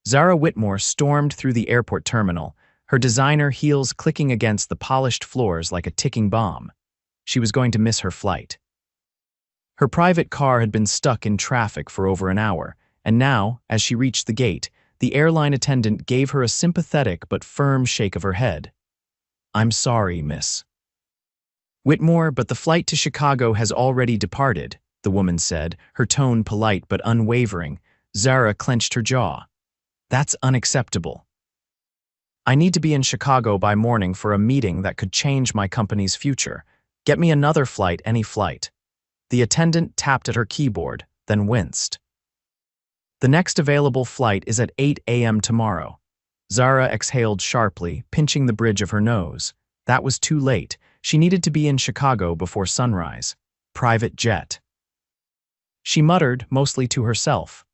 Zara Whitmore stormed through the airport terminal, her designer heels clicking against the polished floors like a ticking bomb. She was going to miss her flight. Her private car had been stuck in traffic for over an hour, and now, as she reached the gate, the airline attendant gave her a sympathetic but firm shake of her head. "I'm sorry, miss." "Whitmore, but the flight to Chicago has already departed," the woman said, her tone polite but unwavering. Zara clenched her jaw. "That's unacceptable. I need to be in Chicago by morning for a meeting that could change my company's future. Get me another flight, any flight." The attendant tapped at her keyboard, then winced. "The next available flight is at 8 a.m. tomorrow." Zara exhaled sharply, pinching the bridge of her nose. That was too late. She needed to be in Chicago before sunrise. Private jet. She muttered, mostly to herself.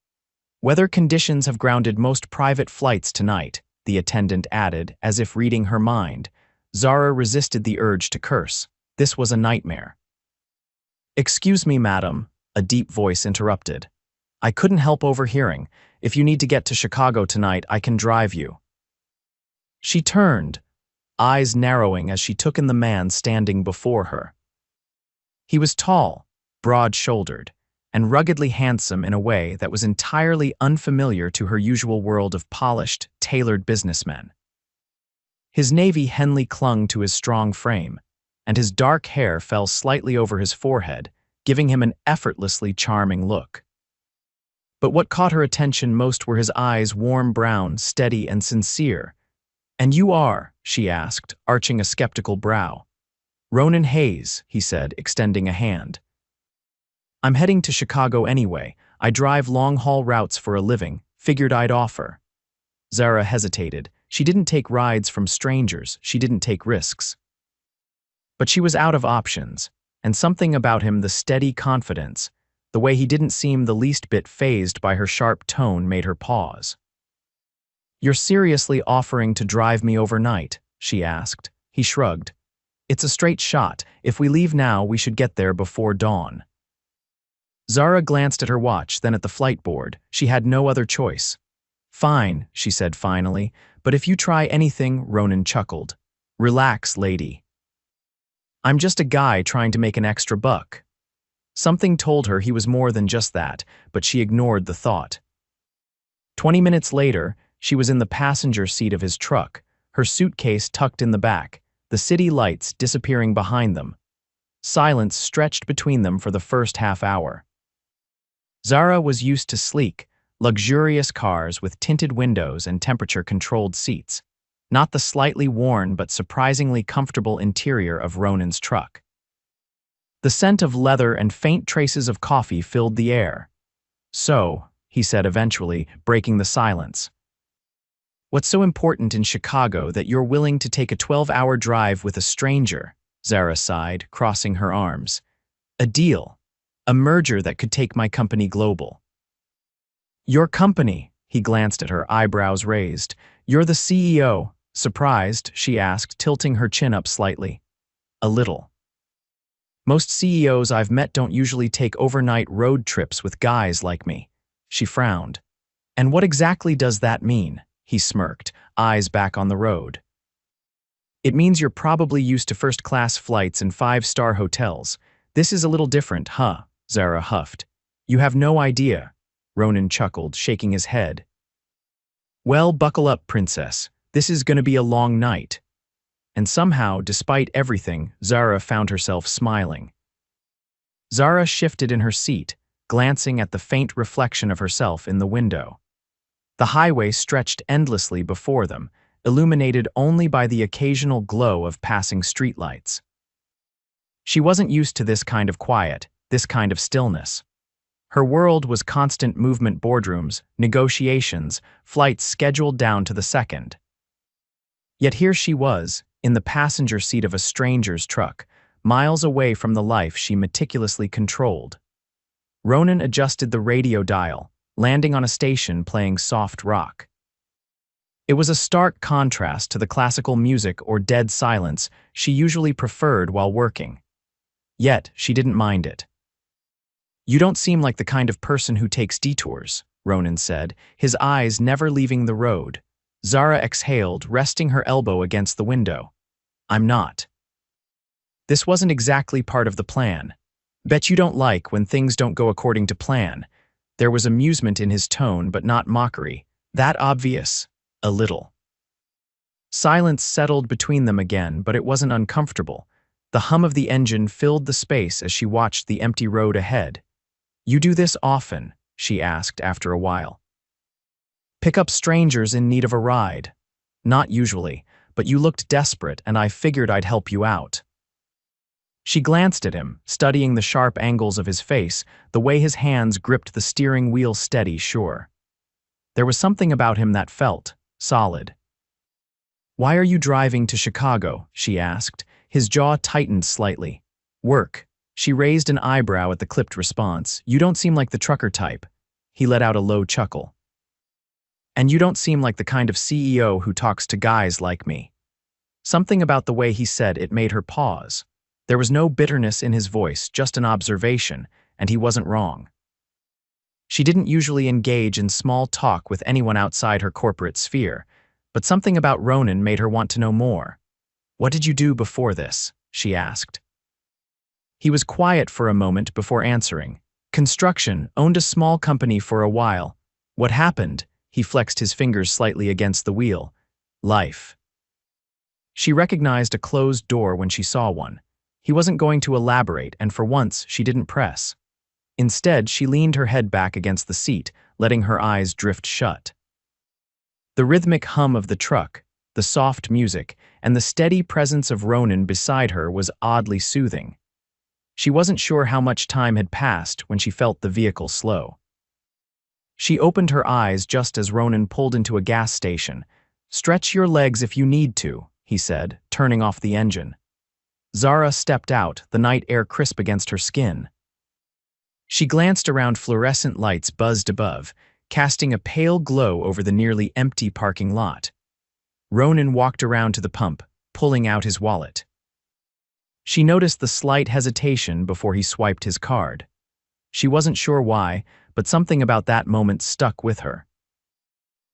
"Weather conditions have grounded most private flights tonight," the attendant added, as if reading her mind. Zara resisted the urge to curse. This was a nightmare. "Excuse me, madam," a deep voice interrupted. "I couldn't help overhearing. If you need to get to Chicago tonight, I can drive you." She turned, eyes narrowing as she took in the man standing before her. He was tall, broad-shouldered, and ruggedly handsome in a way that was entirely unfamiliar to her usual world of polished, tailored businessmen. His navy Henley clung to his strong frame, and his dark hair fell slightly over his forehead, giving him an effortlessly charming look. But what caught her attention most were his eyes, warm brown, steady, and sincere. "And you are?" she asked, arching a skeptical brow. "Ronan Hayes," he said, extending a hand. "I'm heading to Chicago anyway. I drive long-haul routes for a living. Figured I'd offer." Zara hesitated. She didn't take rides from strangers. She didn't take risks. But she was out of options, and something about him, the steady confidence, the way he didn't seem the least bit fazed by her sharp tone, made her pause. "You're seriously offering to drive me overnight?" she asked. He shrugged. "It's a straight shot. If we leave now, we should get there before dawn." Zara glanced at her watch, then at the flight board. She had no other choice. "Fine," she said finally, "but if you try anything," Ronan chuckled. "Relax, lady. I'm just a guy trying to make an extra buck." Something told her he was more than just that, but she ignored the thought. 20 minutes later, she was in the passenger seat of his truck, her suitcase tucked in the back, the city lights disappearing behind them. Silence stretched between them for the first half hour. Zara was used to sleek, luxurious cars with tinted windows and temperature-controlled seats, not the slightly worn but surprisingly comfortable interior of Ronan's truck. The scent of leather and faint traces of coffee filled the air. "So," he said eventually, breaking the silence, "what's so important in Chicago that you're willing to take a 12-hour drive with a stranger?" Zara sighed, crossing her arms. "A deal. A merger that could take my company global." "Your company?" He glanced at her, eyebrows raised. "You're the CEO." Surprised, she asked, tilting her chin up slightly. "A little. Most CEOs I've met don't usually take overnight road trips with guys like me." She frowned. "And what exactly does that mean?" He smirked, eyes back on the road. "It means you're probably used to first-class flights and 5-star hotels. This is a little different, huh?" Zara huffed. "You have no idea." Ronan chuckled, shaking his head. "Well, buckle up, princess. This is going to be a long night." And somehow, despite everything, Zara found herself smiling. Zara shifted in her seat, glancing at the faint reflection of herself in the window. The highway stretched endlessly before them, illuminated only by the occasional glow of passing streetlights. She wasn't used to this kind of quiet, this kind of stillness. Her world was constant movement, boardrooms, negotiations, flights scheduled down to the second. Yet here she was, in the passenger seat of a stranger's truck, miles away from the life she meticulously controlled. Ronan adjusted the radio dial, landing on a station playing soft rock. It was a stark contrast to the classical music or dead silence she usually preferred while working. Yet she didn't mind it. "You don't seem like the kind of person who takes detours," Ronan said, his eyes never leaving the road. Zara exhaled, resting her elbow against the window. I'm not. This wasn't exactly part of the plan. Bet you don't like when things don't go according to plan. There was amusement in his tone, but not mockery. That obvious? A little. Silence settled between them again, but it wasn't uncomfortable. The hum of the engine filled the space as she watched the empty road ahead. You do this often? She asked after a while. Pick up strangers in need of a ride. Not usually, but you looked desperate and I figured I'd help you out. She glanced at him, studying the sharp angles of his face, the way his hands gripped the steering wheel steady, sure. There was something about him that felt solid. Why are you driving to Chicago? She asked. His jaw tightened slightly. Work. She raised an eyebrow at the clipped response. You don't seem like the trucker type. He let out a low chuckle. And you don't seem like the kind of CEO who talks to guys like me. Something about the way he said it made her pause. There was no bitterness in his voice, just an observation, and he wasn't wrong. She didn't usually engage in small talk with anyone outside her corporate sphere, but something about Ronan made her want to know more. What did you do before this? She asked. He was quiet for a moment before answering. Construction, owned a small company for a while. What happened? He flexed his fingers slightly against the wheel. Life. She recognized a closed door when she saw one. He wasn't going to elaborate, and for once, she didn't press. Instead, she leaned her head back against the seat, letting her eyes drift shut. The rhythmic hum of the truck, the soft music, and the steady presence of Ronan beside her was oddly soothing. She wasn't sure how much time had passed when she felt the vehicle slow. She opened her eyes just as Ronan pulled into a gas station. Stretch your legs if you need to, he said, turning off the engine. Zara stepped out, the night air crisp against her skin. She glanced around. Fluorescent lights buzzed above, casting a pale glow over the nearly empty parking lot. Ronan walked around to the pump, pulling out his wallet. She noticed the slight hesitation before he swiped his card. She wasn't sure why, but something about that moment stuck with her.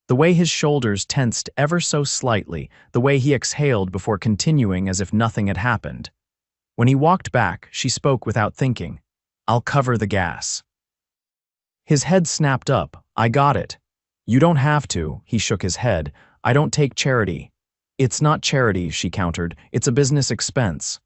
The way his shoulders tensed ever so slightly, the way he exhaled before continuing as if nothing had happened. When he walked back, she spoke without thinking. I'll cover the gas. His head snapped up. I got it. You don't have to, he shook his head. I don't take charity. It's not charity, she countered. It's a business expense.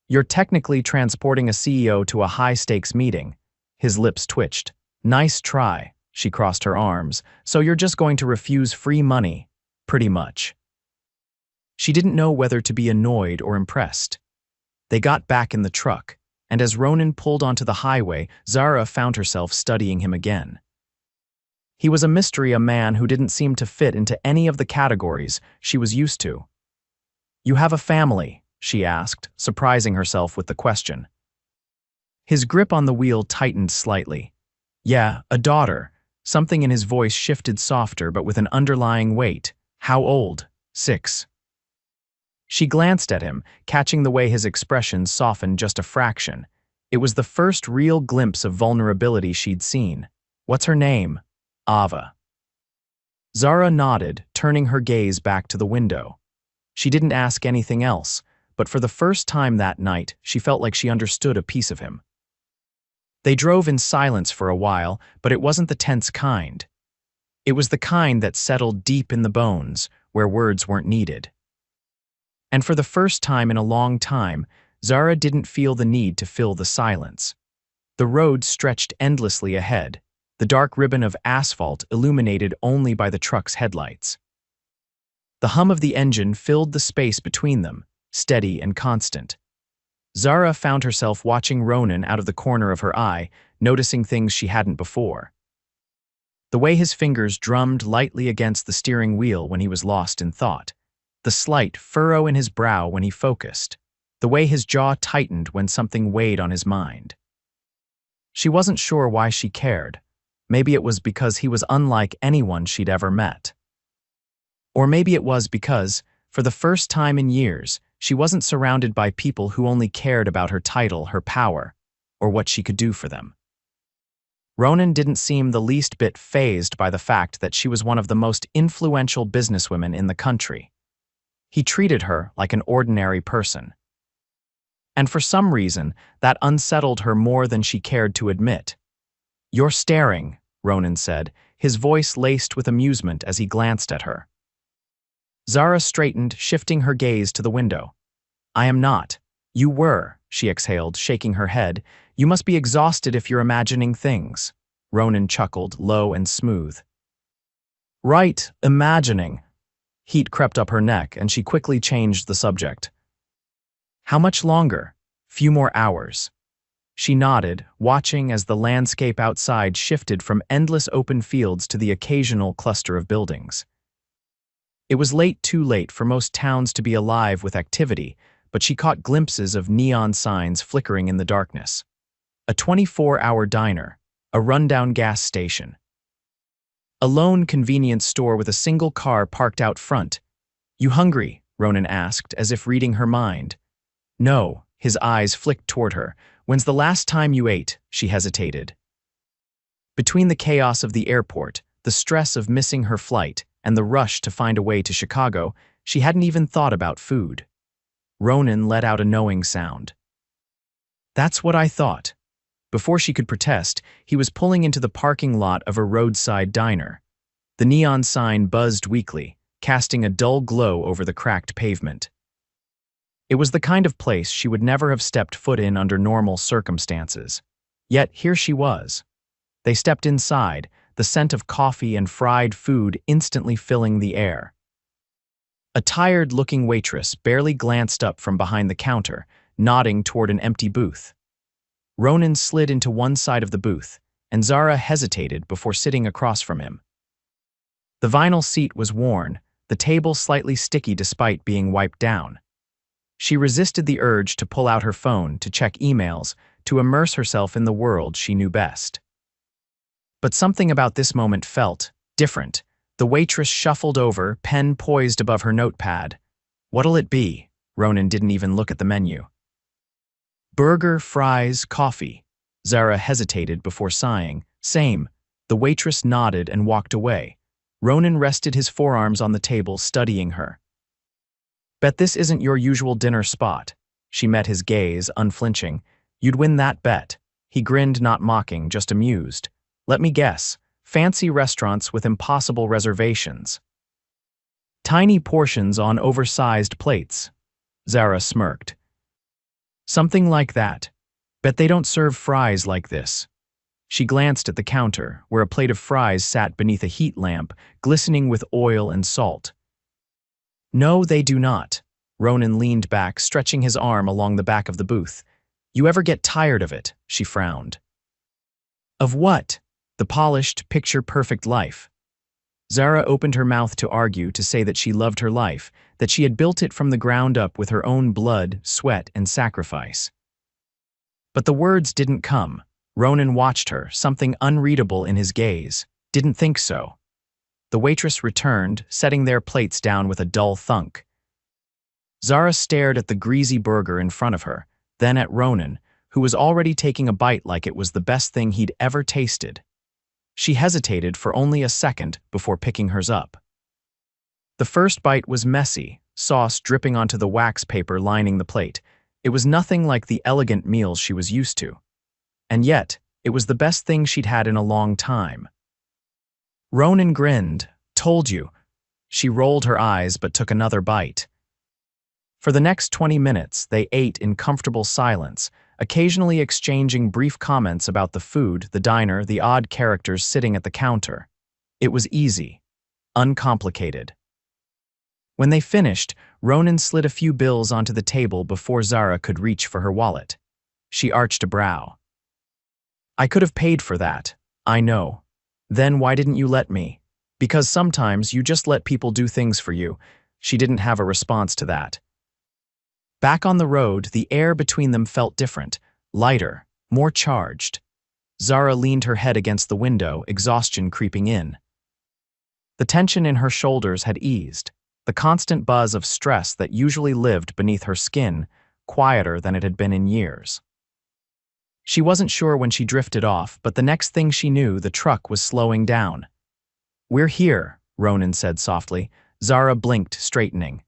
You're technically transporting a CEO to a high-stakes meeting. His lips twitched. Nice try. She crossed her arms. So you're just going to refuse free money? Pretty much. She didn't know whether to be annoyed or impressed. They got back in the truck, and as Ronan pulled onto the highway, Zara found herself studying him again. He was a mystery, a man who didn't seem to fit into any of the categories she was used to. You have a family? She asked, surprising herself with the question. His grip on the wheel tightened slightly. Yeah, a daughter. Something in his voice shifted softer but with an underlying weight. How old? 6. She glanced at him, catching the way his expression softened just a fraction. It was the first real glimpse of vulnerability she'd seen. What's her name? Ava. Zara nodded, turning her gaze back to the window. She didn't ask anything else, but for the first time that night, she felt like she understood a piece of him. They drove in silence for a while, but it wasn't the tense kind. It was the kind that settled deep in the bones, where words weren't needed. And for the first time in a long time, Zara didn't feel the need to fill the silence. The road stretched endlessly ahead, the dark ribbon of asphalt illuminated only by the truck's headlights. The hum of the engine filled the space between them, steady and constant. Zara found herself watching Ronan out of the corner of her eye, noticing things she hadn't before. The way his fingers drummed lightly against the steering wheel when he was lost in thought. The slight furrow in his brow when he focused. The way his jaw tightened when something weighed on his mind. She wasn't sure why she cared. Maybe it was because he was unlike anyone she'd ever met. Or maybe it was because, for the first time in years, she wasn't surrounded by people who only cared about her title, her power, or what she could do for them. Ronan didn't seem the least bit fazed by the fact that she was one of the most influential businesswomen in the country. He treated her like an ordinary person. And for some reason, that unsettled her more than she cared to admit. "You're staring," Ronan said, his voice laced with amusement as he glanced at her. Zara straightened, shifting her gaze to the window. "I am not. You were," she exhaled, shaking her head. "You must be exhausted if you're imagining things." Ronan chuckled, low and smooth. "Right, imagining." Heat crept up her neck, and she quickly changed the subject. "How much longer?" "Few more hours." She nodded, watching as the landscape outside shifted from endless open fields to the occasional cluster of buildings. It was too late for most towns to be alive with activity, but she caught glimpses of neon signs flickering in the darkness. A 24-hour diner, a rundown gas station. A lone convenience store with a single car parked out front. "You hungry?" Ronan asked, as if reading her mind. "No," his eyes flicked toward her. "When's the last time you ate?" She hesitated. Between the chaos of the airport, the stress of missing her flight, and the rush to find a way to Chicago, she hadn't even thought about food. Ronan let out a knowing sound. "That's what I thought." Before she could protest, he was pulling into the parking lot of a roadside diner. The neon sign buzzed weakly, casting a dull glow over the cracked pavement. It was the kind of place she would never have stepped foot in under normal circumstances. Yet here she was. They stepped inside, the scent of coffee and fried food instantly filling the air. A tired-looking waitress barely glanced up from behind the counter, nodding toward an empty booth. Ronan slid into one side of the booth, and Zara hesitated before sitting across from him. The vinyl seat was worn, the table slightly sticky despite being wiped down. She resisted the urge to pull out her phone to check emails, to immerse herself in the world she knew best. But something about this moment felt different. The waitress shuffled over, pen poised above her notepad. "What'll it be?" Ronan didn't even look at the menu. "Burger, fries, coffee." Zara hesitated before sighing. "Same." The waitress nodded and walked away. Ronan rested his forearms on the table, studying her. "Bet this isn't your usual dinner spot." She met his gaze, unflinching. "You'd win that bet." He grinned, not mocking, just amused. "Let me guess. Fancy restaurants with impossible reservations. Tiny portions on oversized plates." Zara smirked. "Something like that. Bet they don't serve fries like this." She glanced at the counter, where a plate of fries sat beneath a heat lamp, glistening with oil and salt. "No, they do not." Ronan leaned back, stretching his arm along the back of the booth. "You ever get tired of it?" She frowned. "Of what?" "The polished, picture-perfect life." Zara opened her mouth to argue, to say that she loved her life, that she had built it from the ground up with her own blood, sweat, and sacrifice. But the words didn't come. Ronan watched her, something unreadable in his gaze. "Didn't think so." The waitress returned, setting their plates down with a dull thunk. Zara stared at the greasy burger in front of her, then at Ronan, who was already taking a bite like it was the best thing he'd ever tasted. She hesitated for only a second before picking hers up. The first bite was messy, sauce dripping onto the wax paper lining the plate. It was nothing like the elegant meals she was used to. And yet, it was the best thing she'd had in a long time. Ronan grinned. "Told you." She rolled her eyes but took another bite. For the next 20 minutes, they ate in comfortable silence, occasionally exchanging brief comments about the food, the diner, the odd characters sitting at the counter. It was easy, uncomplicated. When they finished, Ronan slid a few bills onto the table before Zara could reach for her wallet. She arched a brow. "I could have paid for that. I know. Then why didn't you let me?" "Because sometimes you just let people do things for you." She didn't have a response to that. Back on the road, the air between them felt different, lighter, more charged. Zara leaned her head against the window, exhaustion creeping in. The tension in her shoulders had eased, the constant buzz of stress that usually lived beneath her skin, quieter than it had been in years. She wasn't sure when she drifted off, but the next thing she knew, the truck was slowing down. "We're here," Ronan said softly. Zara blinked, straightening.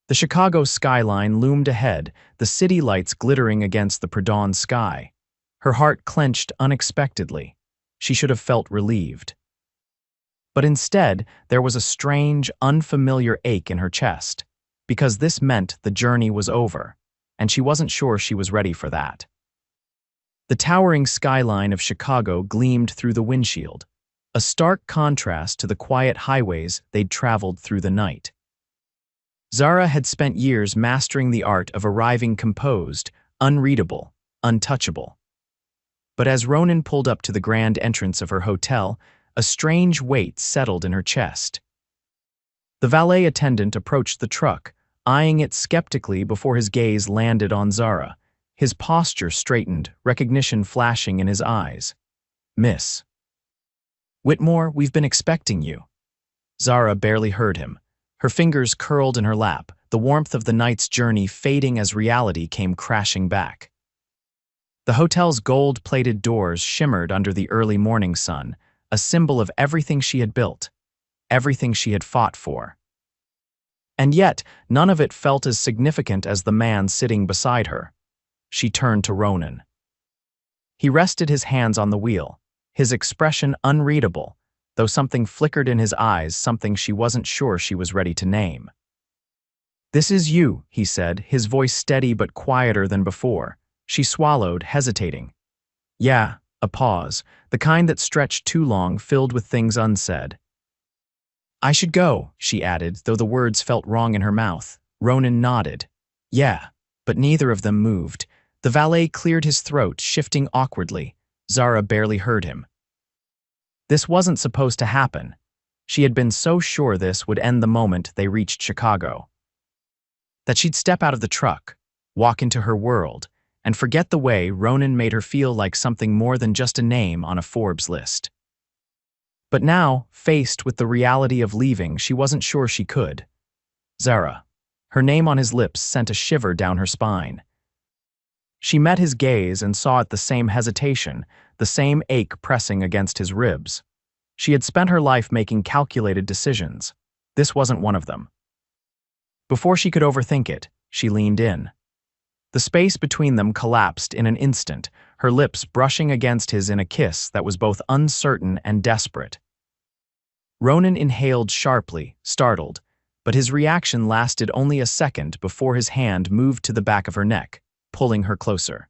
The Chicago skyline loomed ahead, the city lights glittering against the pre-dawn sky. Her heart clenched unexpectedly. She should have felt relieved. But instead, there was a strange, unfamiliar ache in her chest, because this meant the journey was over, and she wasn't sure she was ready for that. The towering skyline of Chicago gleamed through the windshield, a stark contrast to the quiet highways they'd traveled through the night. Zara had spent years mastering the art of arriving composed, unreadable, untouchable. But as Ronan pulled up to the grand entrance of her hotel, a strange weight settled in her chest. The valet attendant approached the truck, eyeing it skeptically before his gaze landed on Zara. His posture straightened, recognition flashing in his eyes. "Miss Whitmore, we've been expecting you." Zara barely heard him. Her fingers curled in her lap, the warmth of the night's journey fading as reality came crashing back. The hotel's gold-plated doors shimmered under the early morning sun, a symbol of everything she had built, everything she had fought for. And yet, none of it felt as significant as the man sitting beside her. She turned to Ronan. He rested his hands on the wheel, his expression unreadable, though something flickered in his eyes, something she wasn't sure she was ready to name. "This is you," he said, his voice steady but quieter than before. She swallowed, hesitating. "Yeah," a pause, the kind that stretched too long, filled with things unsaid. "I should go," she added, though the words felt wrong in her mouth. Ronan nodded. "Yeah," but neither of them moved. The valet cleared his throat, shifting awkwardly. Zara barely heard him. This wasn't supposed to happen. She had been so sure this would end the moment they reached Chicago. That she'd step out of the truck, walk into her world, and forget the way Ronan made her feel like something more than just a name on a Forbes list. But now, faced with the reality of leaving, she wasn't sure she could. Zara. Her name on his lips sent a shiver down her spine. She met his gaze and saw it the same hesitation, the same ache pressing against his ribs. She had spent her life making calculated decisions. This wasn't one of them. Before she could overthink it, she leaned in. The space between them collapsed in an instant, her lips brushing against his in a kiss that was both uncertain and desperate. Ronan inhaled sharply, startled, but his reaction lasted only a second before his hand moved to the back of her neck, pulling her closer.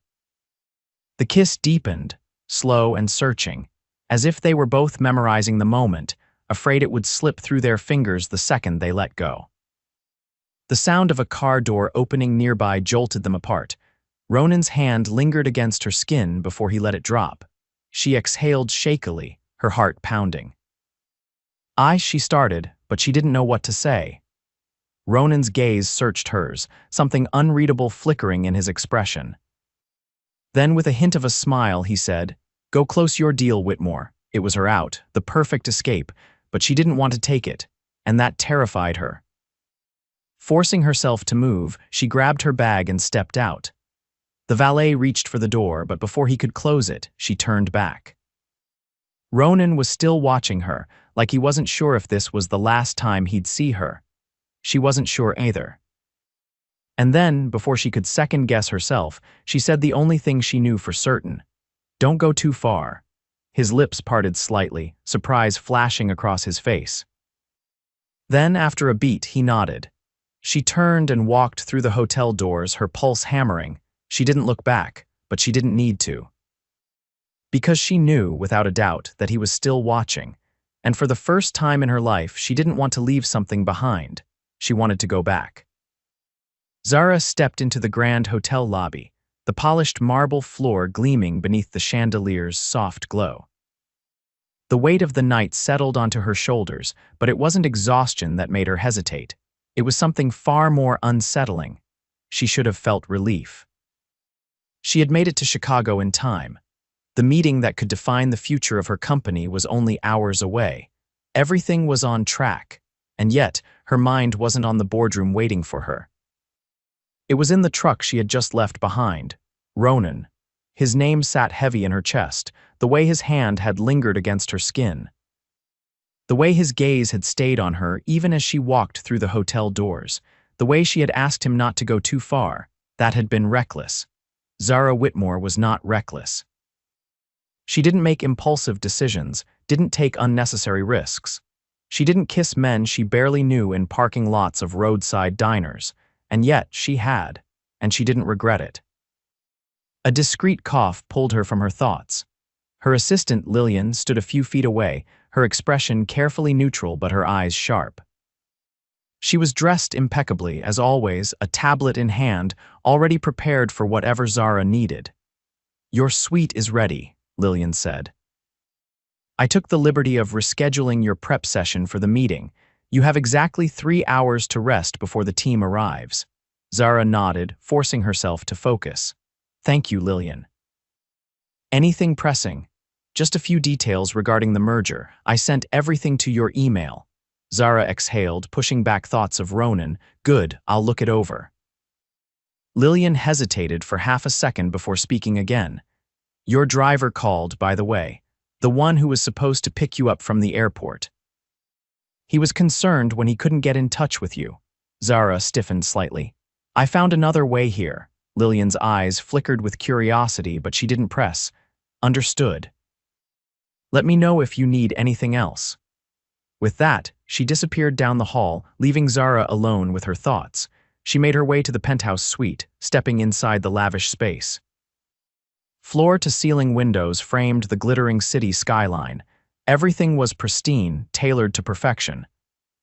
The kiss deepened, slow and searching, as if they were both memorizing the moment, afraid it would slip through their fingers the second they let go. The sound of a car door opening nearby jolted them apart. Ronan's hand lingered against her skin before he let it drop. She exhaled shakily, her heart pounding. She started, but she didn't know what to say. Ronan's gaze searched hers, something unreadable flickering in his expression. Then, with a hint of a smile, he said, "Go close your deal, Whitmore." It was her out, the perfect escape, but she didn't want to take it, and that terrified her. Forcing herself to move, she grabbed her bag and stepped out. The valet reached for the door, but before he could close it, she turned back. Ronan was still watching her, like he wasn't sure if this was the last time he'd see her. She wasn't sure either. And then, before she could second-guess herself, she said the only thing she knew for certain. "Don't go too far." His lips parted slightly, surprise flashing across his face. Then, after a beat, he nodded. She turned and walked through the hotel doors, her pulse hammering. She didn't look back, but she didn't need to. Because she knew, without a doubt, that he was still watching, and for the first time in her life, she didn't want to leave something behind. She wanted to go back. Zara stepped into the grand hotel lobby, the polished marble floor gleaming beneath the chandelier's soft glow. The weight of the night settled onto her shoulders, but it wasn't exhaustion that made her hesitate. It was something far more unsettling. She should have felt relief. She had made it to Chicago in time. The meeting that could define the future of her company was only hours away. Everything was on track, and yet her mind wasn't on the boardroom waiting for her. It was in the truck she had just left behind. Ronan. His name sat heavy in her chest, the way his hand had lingered against her skin. The way his gaze had stayed on her even as she walked through the hotel doors. The way she had asked him not to go too far. That had been reckless. Zara Whitmore was not reckless. She didn't make impulsive decisions, didn't take unnecessary risks. She didn't kiss men she barely knew in parking lots of roadside diners, and yet she had, and she didn't regret it. A discreet cough pulled her from her thoughts. Her assistant, Lillian, stood a few feet away, her expression carefully neutral but her eyes sharp. She was dressed impeccably, as always, a tablet in hand, already prepared for whatever Zara needed. "Your suite is ready," Lillian said. "I took the liberty of rescheduling your prep session for the meeting. You have exactly 3 hours to rest before the team arrives." Zara nodded, forcing herself to focus. "Thank you, Lillian." "Anything pressing?" "Just a few details regarding the merger. I sent everything to your email." Zara exhaled, pushing back thoughts of Ronan. "Good, I'll look it over." Lillian hesitated for half a second before speaking again. "Your driver called, by the way. The one who was supposed to pick you up from the airport. He was concerned when he couldn't get in touch with you." Zara stiffened slightly. "I found another way here." Lillian's eyes flickered with curiosity, but she didn't press. "Understood. Let me know if you need anything else." With that, she disappeared down the hall, leaving Zara alone with her thoughts. She made her way to the penthouse suite, stepping inside the lavish space. Floor-to-ceiling windows framed the glittering city skyline. Everything was pristine, tailored to perfection.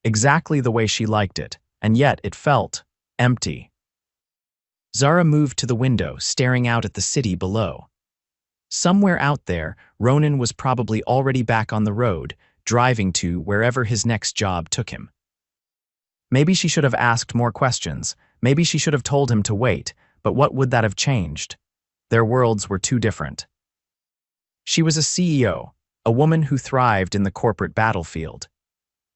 Exactly the way she liked it, and yet it felt empty. Zara moved to the window, staring out at the city below. Somewhere out there, Ronan was probably already back on the road, driving to wherever his next job took him. Maybe she should have asked more questions. Maybe she should have told him to wait, but what would that have changed? Their worlds were too different. She was a CEO, a woman who thrived in the corporate battlefield.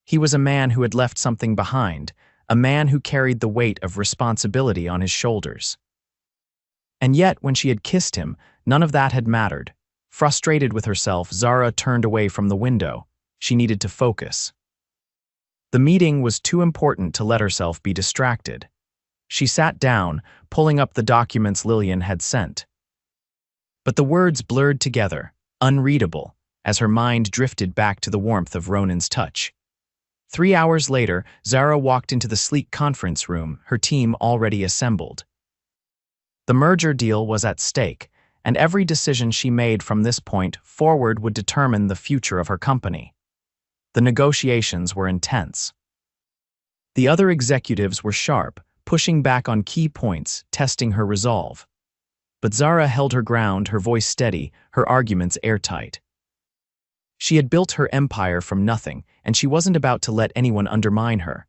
He was a man who had left something behind, a man who carried the weight of responsibility on his shoulders. And yet, when she had kissed him, none of that had mattered. Frustrated with herself, Zara turned away from the window. She needed to focus. The meeting was too important to let herself be distracted. She sat down, pulling up the documents Lillian had sent. But the words blurred together, unreadable, as her mind drifted back to the warmth of Ronan's touch. 3 hours later, Zara walked into the sleek conference room, her team already assembled. The merger deal was at stake, and every decision she made from this point forward would determine the future of her company. The negotiations were intense. The other executives were sharp, pushing back on key points, testing her resolve. But Zara held her ground, her voice steady, her arguments airtight. She had built her empire from nothing, and she wasn't about to let anyone undermine her.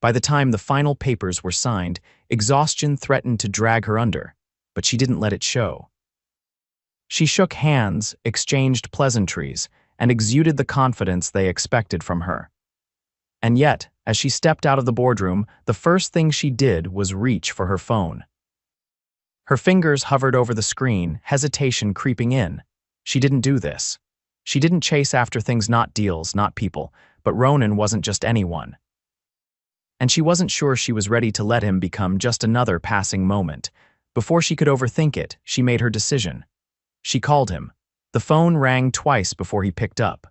By the time the final papers were signed, exhaustion threatened to drag her under, but she didn't let it show. She shook hands, exchanged pleasantries, and exuded the confidence they expected from her. And yet, as she stepped out of the boardroom, the first thing she did was reach for her phone. Her fingers hovered over the screen, hesitation creeping in. She didn't do this. She didn't chase after things, not deals, not people, but Ronan wasn't just anyone. And she wasn't sure she was ready to let him become just another passing moment. Before she could overthink it, she made her decision. She called him. The phone rang twice before he picked up.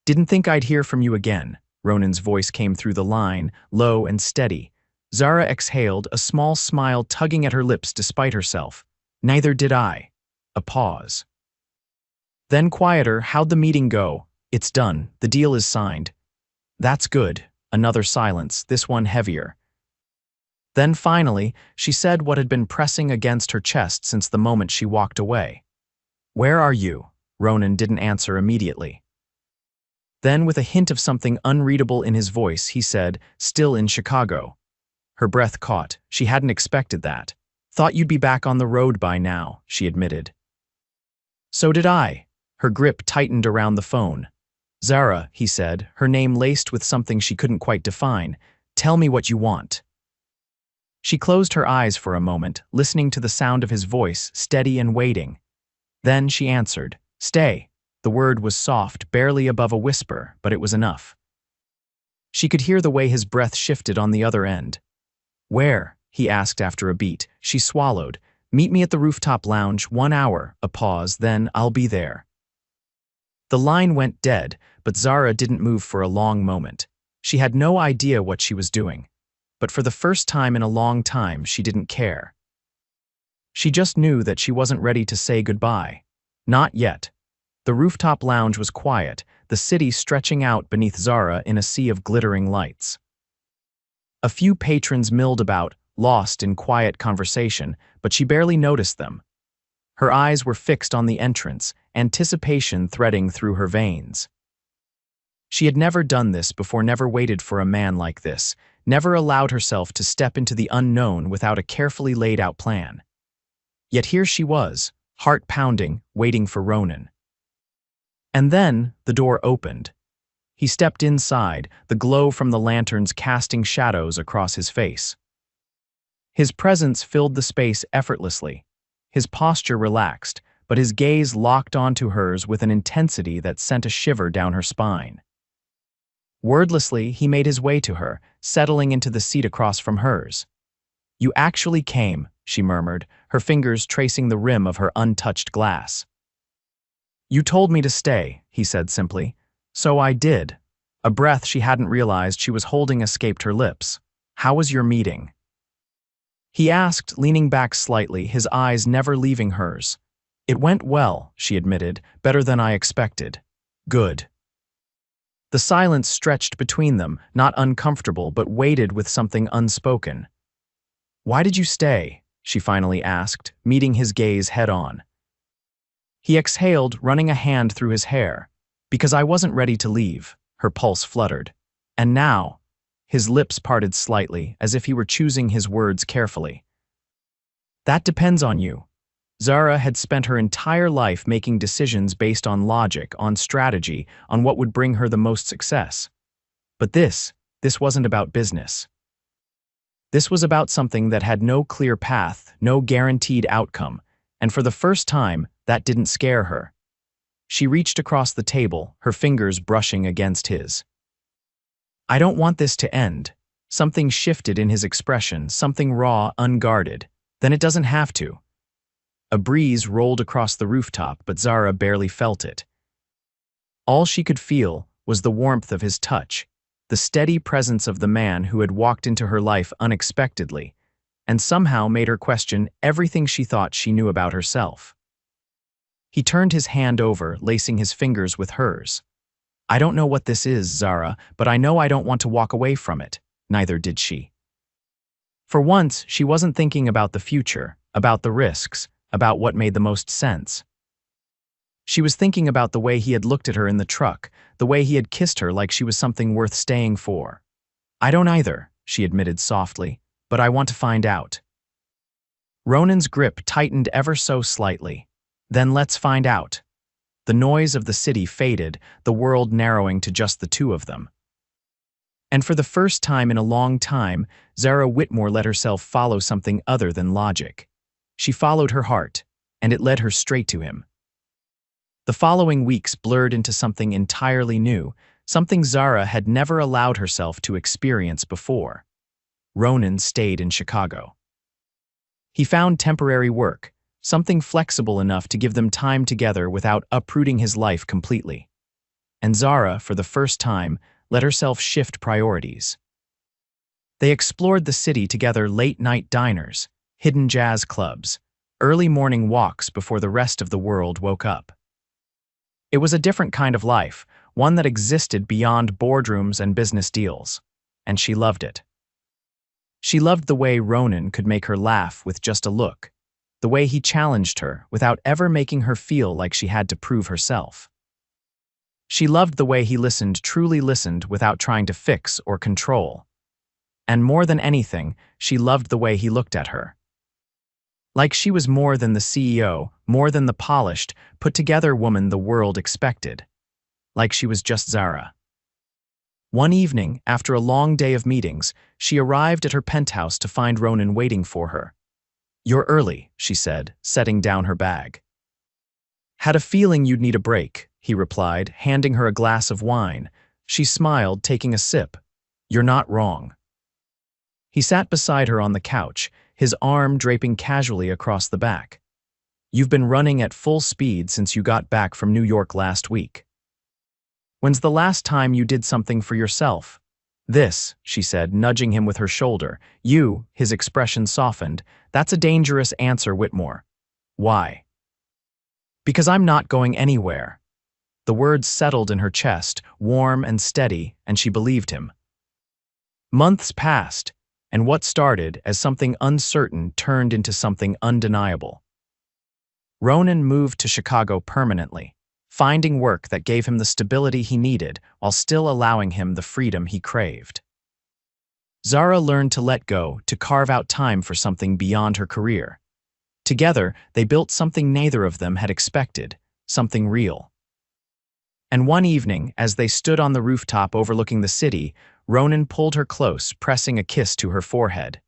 "Didn't think I'd hear from you again." Ronan's voice came through the line, low and steady. Zara exhaled, a small smile tugging at her lips despite herself. "Neither did I." A pause. Then quieter, "How'd the meeting go?" "It's done. The deal is signed." "That's good." Another silence, this one heavier. Then finally, she said what had been pressing against her chest since the moment she walked away. "Where are you?" Ronan didn't answer immediately. Then, with a hint of something unreadable in his voice, he said, "Still in Chicago." Her breath caught. She hadn't expected that. "Thought you'd be back on the road by now," she admitted. "So did I." Her grip tightened around the phone. "Zara," he said, her name laced with something she couldn't quite define, "tell me what you want." She closed her eyes for a moment, listening to the sound of his voice, steady and waiting. Then she answered, "Stay." The word was soft, barely above a whisper, but it was enough. She could hear the way his breath shifted on the other end. "Where?" he asked after a beat. She swallowed. "Meet me at the rooftop lounge, 1 hour." A pause, then, "I'll be there." The line went dead, but Zara didn't move for a long moment. She had no idea what she was doing. But for the first time in a long time, she didn't care. She just knew that she wasn't ready to say goodbye. Not yet. The rooftop lounge was quiet, the city stretching out beneath Zara in a sea of glittering lights. A few patrons milled about, lost in quiet conversation, but she barely noticed them. Her eyes were fixed on the entrance, anticipation threading through her veins. She had never done this before, never waited for a man like this, never allowed herself to step into the unknown without a carefully laid out plan. Yet here she was, heart pounding, waiting for Ronan. And then the door opened. He stepped inside, the glow from the lanterns casting shadows across his face. His presence filled the space effortlessly. His posture relaxed, but his gaze locked onto hers with an intensity that sent a shiver down her spine. Wordlessly, he made his way to her, settling into the seat across from hers. "You actually came," she murmured, her fingers tracing the rim of her untouched glass. "You told me to stay," he said simply. "So I did." A breath she hadn't realized she was holding escaped her lips. "How was your meeting?" He asked, leaning back slightly, his eyes never leaving hers. "It went well," she admitted, "better than I expected." "Good." The silence stretched between them, not uncomfortable but weighted with something unspoken. "Why did you stay?" she finally asked, meeting his gaze head-on. He exhaled, running a hand through his hair. "Because I wasn't ready to leave." Her pulse fluttered. "And now?" His lips parted slightly, as if he were choosing his words carefully. "That depends on you." Zara had spent her entire life making decisions based on logic, on strategy, on what would bring her the most success. But this wasn't about business. This was about something that had no clear path, no guaranteed outcome, and for the first time, that didn't scare her. She reached across the table, her fingers brushing against his. "I don't want this to end." Something shifted in his expression, something raw, unguarded. "Then it doesn't have to." A breeze rolled across the rooftop, but Zara barely felt it. All she could feel was the warmth of his touch, the steady presence of the man who had walked into her life unexpectedly, and somehow made her question everything she thought she knew about herself. He turned his hand over, lacing his fingers with hers. "I don't know what this is, Zara, but I know I don't want to walk away from it." Neither did she. For once, she wasn't thinking about the future, about the risks, about what made the most sense. She was thinking about the way he had looked at her in the truck, the way he had kissed her like she was something worth staying for. "I don't either," she admitted softly, "but I want to find out." Ronan's grip tightened ever so slightly. "Then let's find out." The noise of the city faded, the world narrowing to just the two of them. And for the first time in a long time, Zara Whitmore let herself follow something other than logic. She followed her heart, and it led her straight to him. The following weeks blurred into something entirely new, something Zara had never allowed herself to experience before. Ronan stayed in Chicago. He found temporary work, something flexible enough to give them time together without uprooting his life completely. And Zara, for the first time, let herself shift priorities. They explored the city together, late-night diners, hidden jazz clubs, early morning walks before the rest of the world woke up. It was a different kind of life, one that existed beyond boardrooms and business deals, and she loved it. She loved the way Ronan could make her laugh with just a look, the way he challenged her without ever making her feel like she had to prove herself. She loved the way he listened, truly listened, without trying to fix or control. And more than anything, she loved the way he looked at her. Like she was more than the CEO, more than the polished, put-together woman the world expected. Like she was just Zara. One evening, after a long day of meetings, she arrived at her penthouse to find Ronan waiting for her. "You're early," she said, setting down her bag. "Had a feeling you'd need a break," he replied, handing her a glass of wine. She smiled, taking a sip. "You're not wrong." He sat beside her on the couch, his arm draping casually across the back. "You've been running at full speed since you got back from New York last week. When's the last time you did something for yourself?" "This," she said, nudging him with her shoulder. "You," his expression softened. "That's a dangerous answer, Whitmore." "Why?" "Because I'm not going anywhere." The words settled in her chest, warm and steady, and she believed him. Months passed, and what started as something uncertain turned into something undeniable. Ronan moved to Chicago permanently, finding work that gave him the stability he needed while still allowing him the freedom he craved. Zara learned to let go, to carve out time for something beyond her career. Together, they built something neither of them had expected, something real. And one evening, as they stood on the rooftop overlooking the city, Ronan pulled her close, pressing a kiss to her forehead.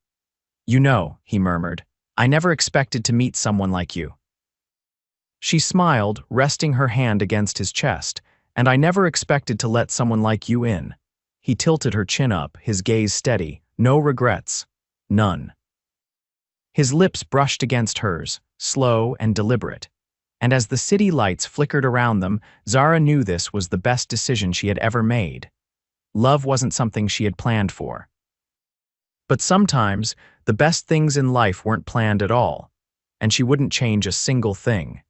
"You know," he murmured, "I never expected to meet someone like you." She smiled, resting her hand against his chest. "And I never expected to let someone like you in." He tilted her chin up, his gaze steady. "No regrets. None." His lips brushed against hers, slow and deliberate. And as the city lights flickered around them, Zara knew this was the best decision she had ever made. Love wasn't something she had planned for. But sometimes, the best things in life weren't planned at all, and she wouldn't change a single thing.